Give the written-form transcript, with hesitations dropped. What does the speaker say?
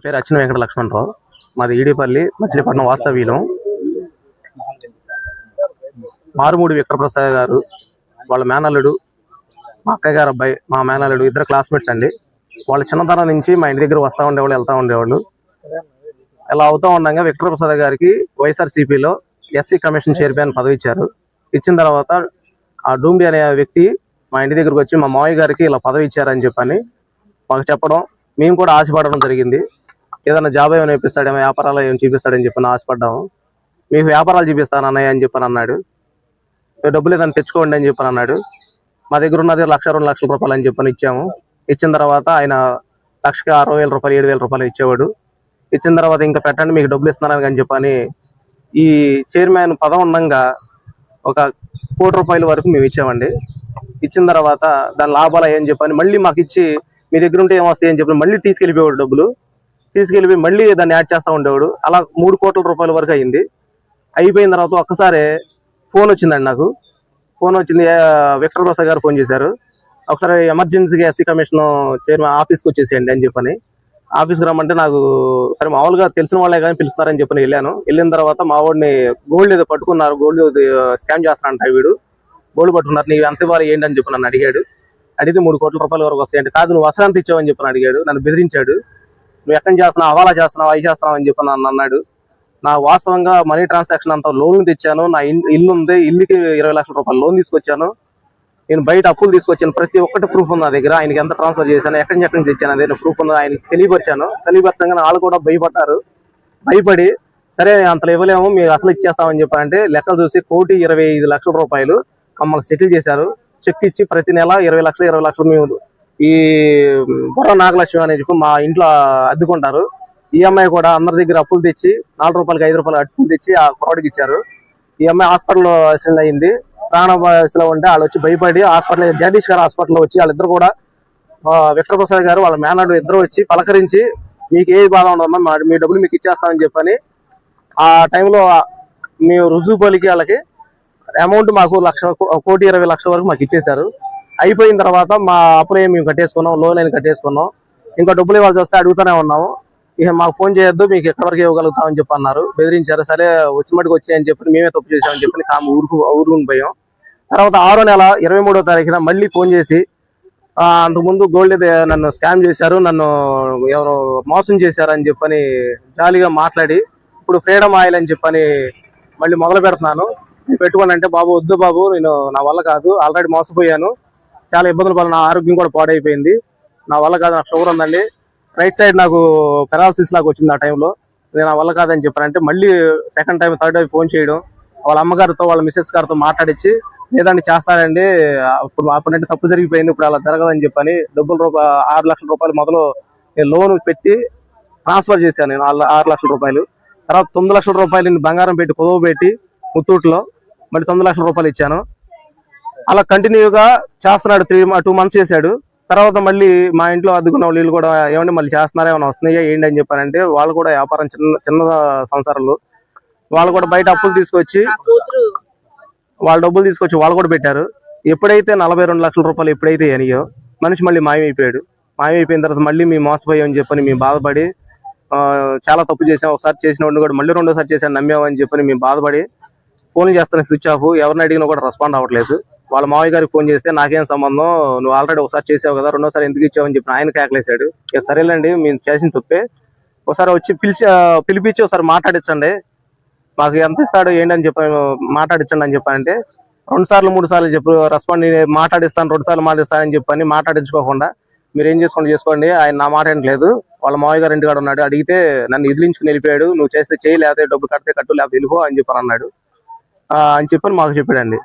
పేరు అచ్చిన వెంకట లక్ష్మణరావు, మాది ఈడిపల్లి మచిలీపట్నం వాస్తవ్యులం. మారుమూడి విక్రమప్రసాద్ గారు వాళ్ళ మేనల్లుడు, మా అక్కయ్య గారు అబ్బాయి, మా మేనల్లుడు ఇద్దరు క్లాస్మేట్స్ అండి. వాళ్ళ చిన్నతనం నుంచి మా ఇంటి దగ్గర వస్తూ ఉండేవాళ్ళు, వెళ్తూ ఉండేవాళ్ళు. ఇలా అవుతూ ఉండగా విక్రమప్రసాద్ గారికి వైఎస్ఆర్సీపీలో ఎస్సీ కమిషన్ చైర్మన్ పదవి ఇచ్చారు. ఇచ్చిన తర్వాత ఆ డూంబి అనే వ్యక్తి మా ఇంటి దగ్గరకు వచ్చి మా మావయ్య గారికి ఇలా పదవి ఇచ్చారని చెప్పని మాకు చెప్పడం, మేము కూడా ఆశపడడం జరిగింది. ఏదైనా జాబ్ ఏమైనా చూపిస్తాడేమో, వ్యాపారాలు ఏమైనా చూపిస్తాడని చెప్పని ఆశపడ్డాము. మీకు వ్యాపారాలు చూపిస్తాను అన్నయ్య అని చెప్పని అన్నాడు. డబ్బులు ఏదైనా తెచ్చుకోండి అని చెప్పని అన్నాడు. మా దగ్గర ఉన్నది 1,00,000-2 లక్షల రూపాయలు అని చెప్పని ఇచ్చాము. ఇచ్చిన తర్వాత ఆయన 1,60,000 రూపాయలు 7,000 రూపాయలు ఇచ్చేవాడు. ఇచ్చిన తర్వాత ఇంకా పెట్టండి మీకు డబ్బులు ఇస్తున్నాను అని చెప్పని ఈ చైర్మన్ పదం ఉండగా 1 కోటి రూపాయల వరకు మేము ఇచ్చామండి. ఇచ్చిన తర్వాత దాని లాభాలు అయ్యని చెప్పని మళ్ళీ మాకు ఇచ్చి మీ దగ్గర ఉంటే ఏమొస్తాయి అని చెప్పి మళ్ళీ తీసుకెళ్ళిపోయాడు. డబ్బులు తీసుకెళ్ళిపోయి మళ్ళీ దాన్ని యాడ్ చేస్తూ ఉండేవాడు. అలా 3 కోట్ల రూపాయల వరకు అయింది. అయిపోయిన తర్వాత ఒక్కసారి ఫోన్ వచ్చిందండి నాకు. ఫోన్ వచ్చింది, విక్రమప్రసాద్ గారు ఫోన్ చేశారు. ఒకసారి ఎమర్జెన్సీగా ఎస్సీ కమిషన్ చైర్మన్ ఆఫీస్కి వచ్చేసేయండి అని చెప్పని ఆఫీస్కి రమ్మంటే నాకు సరే మామూలుగా తెలిసిన వాళ్ళే కానీ పిలుస్తున్నారని చెప్పని వెళ్ళాను. వెళ్ళిన తర్వాత మా వాడిని గోల్డ్ ఏదో పట్టుకున్నారు, గోల్డ్ స్కామ్ చేస్తానంట వీడు, గోల్డ్ పట్టుకున్నారు, నీవు ఎంత ఇవ్వాలి ఏంటి అని చెప్పి నన్ను అడిగాడు. అడిగితే 3 కోట్ల రూపాయల వరకు వస్తాయంటే, కాదు నువ్వు అసలు ఇచ్చావని చెప్పని అడిగాడు. నన్ను బెదిరించాడు. నువ్వు ఎక్కడి చేస్తున్నావు, అవాలా చేస్తున్నావు, అవి చేస్తున్నావు అని చెప్పి నన్ను అన్నాడు. నా వాస్తవంగా మనీ ట్రాన్సాక్షన్ అంతా లోన్ తెచ్చాను, నా ఇల్లు ఉంది, ఇల్లుకి 20 లక్షల రూపాయలు లోన్ తీసుకొచ్చాను, నేను బయట అప్పులు తీసుకొచ్చాను, ప్రతి ఒక్కటి ప్రూఫ్ ఉంది నా దగ్గర. ఆయనకి ఎంత ట్రాన్స్ఫర్ చేశాను, ఎక్కడి నుంచి తెచ్చాను అదే ప్రూఫ్ ఉంది. ఆయనకి తెలియపరచంగా వాళ్ళు కూడా భయపడ్డారు. భయపడి సరే అంతలో ఇవ్వలేము, మీరు అసలు ఇచ్చేస్తామని చెప్పారంటే లెక్కలు చూసి 1,25,00,000 రూపాయలు మమ్మల్ని సెటిల్ చేశారు. చెక్ ఇచ్చి ప్రతి నెల 20 లక్షలు మేము ఈ బుర్ర నాగలక్ష్మి అని చెప్పి మా ఇంట్లో అద్దుకుంటారు. ఈఎంఐ కూడా అందరి దగ్గర అప్పులు తెచ్చి 4 రూపాయలకి 5 రూపాయలు అప్పులు తెచ్చి ఆ కుర్రాడికి ఇచ్చారు. ఈఎంఐ హాస్పిటల్లో అసెండ్ అయింది. ప్రాణభాయస్థితిలో ఉంటే వాళ్ళు వచ్చి భయపడి హాస్పిటల్, జగదీష్ గారు హాస్పిటల్లో వచ్చి వాళ్ళిద్దరు కూడా విక్రమప్రసాద్ గారు వాళ్ళ మేనడు ఇద్దరు వచ్చి పలకరించి మీకు ఏ బాధ ఉండదమ్మా, మీ డబ్బులు మీకు ఇచ్చేస్తామని చెప్పని ఆ టైంలో మేము రుజువు పలికి వాళ్ళకి అమౌంట్ మాకు 1,20,00,000 వరకు మాకు ఇచ్చేశారు. అయిపోయిన తర్వాత మా అప్పులు మేము కట్టేసుకున్నాం, లోన్ అయినా కట్టేసుకున్నాం. ఇంకా డబ్బులు ఇవ్వాల్సి వస్తే అడుగుతూనే ఉన్నాము. ఇక మాకు ఫోన్ చేయొద్దు, మీకు ఎక్కడివరకు ఇవ్వగలుగుతామని చెప్పి అన్నారు, బెదిరించారు. సరే వచ్చిన మటుకు వచ్చాయని చెప్పి మేమే తప్పు చేసామని చెప్పి ఊరుకుని పోయాం. తర్వాత 6వ నెల 23వ తారీఖున మళ్ళీ ఫోన్ చేసి అంతకుముందు గోల్డ్ నన్ను స్కామ్ చేశారు, నన్ను ఎవరు మోసం చేశారు అని చెప్పని జాలీగా మాట్లాడి ఇప్పుడు ఫ్రీడమ్ ఆయిల్ అని చెప్పని మళ్ళీ మొదలు పెడుతున్నాను, పెట్టుకోండి అంటే, బాబు వద్దు బాబు, నేను నా వల్ల కాదు, ఆల్రెడీ మోసపోయాను, చాలా ఇబ్బందులు పడి నా ఆరోగ్యం కూడా పాడైపోయింది, నా వల్ల కాదు, నాకు షుగర్ ఉందండి, రైట్ సైడ్ నాకు పెరాలసిస్ లాగా వచ్చింది ఆ టైంలో, నేను నా వల్ల కాదని చెప్పారంటే మళ్ళీ second time third time phone చేయడం, వాళ్ళ అమ్మగారితో వాళ్ళ మిసెస్ గారితో మాట్లాడించి లేదండి చేస్తానండి, ఇప్పుడు అప్పుడంటే తప్పు జరిగిపోయింది, ఇప్పుడు అలా జరగదని చెప్పని 6 లక్షల రూపాయలు మొదలు నేను లోన్ పెట్టి ట్రాన్స్ఫర్ చేశాను. నేను 6 లక్షల రూపాయలు, తర్వాత 9 లక్షల రూపాయలు బంగారం పెట్టి కుదవ పెట్టి ముత్తూట్లో మళ్ళీ 9 లక్షల రూపాయలు ఇచ్చాను. అలా కంటిన్యూగా చేస్తున్నాడు. 2 మంత్స్ చేశాడు. తర్వాత మళ్ళీ మా ఇంట్లో అద్దుకున్న వాళ్ళు కూడా ఏమంటే మళ్ళీ చేస్తున్నారా, ఏమైనా వస్తున్నాయా ఏంటి అని చెప్పానంటే, వాళ్ళు కూడా వ్యాపారం చిన్న సంసారాలు, వాళ్ళు కూడా బయట అప్పులు తీసుకొచ్చి వాళ్ళ డబ్బులు తీసుకొచ్చి వాళ్ళు కూడా పెట్టారు. ఎప్పుడైతే 42 లక్షల రూపాయలు ఎప్పుడైతే అనియో మనిషి మళ్ళీ మాయమైపోయాడు. మాయమైపోయిన తర్వాత మళ్ళీ మేము మోసపోయామని చెప్పని మేము బాధపడి చాలా తప్పు చేసాం, ఒకసారి చేసిన వాడిని కూడా మళ్ళీ 2వ సారి చేశాను నమ్మామని చెప్పని మేము బాధపడి ఫోన్ చేస్తాను, స్విచ్ ఆఫ్, ఎవరిని అడిగినా కూడా రెస్పాండ్ అవ్వట్లేదు. వాళ్ళ మావయ్య గారికి ఫోన్ చేస్తే నాకేం సంబంధం, నువ్వు ఆల్రెడీ ఒకసారి చేసావు కదా, 2వ సారి ఎందుకు ఇచ్చావని చెప్పి ఆయన కేకలేశాడు. ఇక సరేలేండి మేము చేసిన తప్పే, ఒకసారి వచ్చి పిలిపించి ఒకసారి మాట్లాడించండి, మాకు ఎంత ఇస్తాడు ఏంటని చెప్పి మాట్లాడించండి అని చెప్పానంటే 2 సార్లు 3 సార్లు చెప్పు రెస్పాండ్, మాట్లాడిస్తాను 2 సార్లు మాట్లాడిస్తానని చెప్పని మాట్లాడించుకోకుండా మీరు ఏం చేసుకోండి, ఆయన నా మాట ఏంటలేదు, వాళ్ళ మావయ్య గారు ఇంటికాడ ఉన్నాడు, అడిగితే నన్ను ఎదిలించుకుని వెళ్ళిపోయాడు, నువ్వు చేస్తే చేయి, లేకపోతే డబ్బు కడితే కట్టు, లేకపోతే వెళ్ళిపో అని చెప్పని అన్నాడు అని చెప్పని మాకు చెప్పాడండి.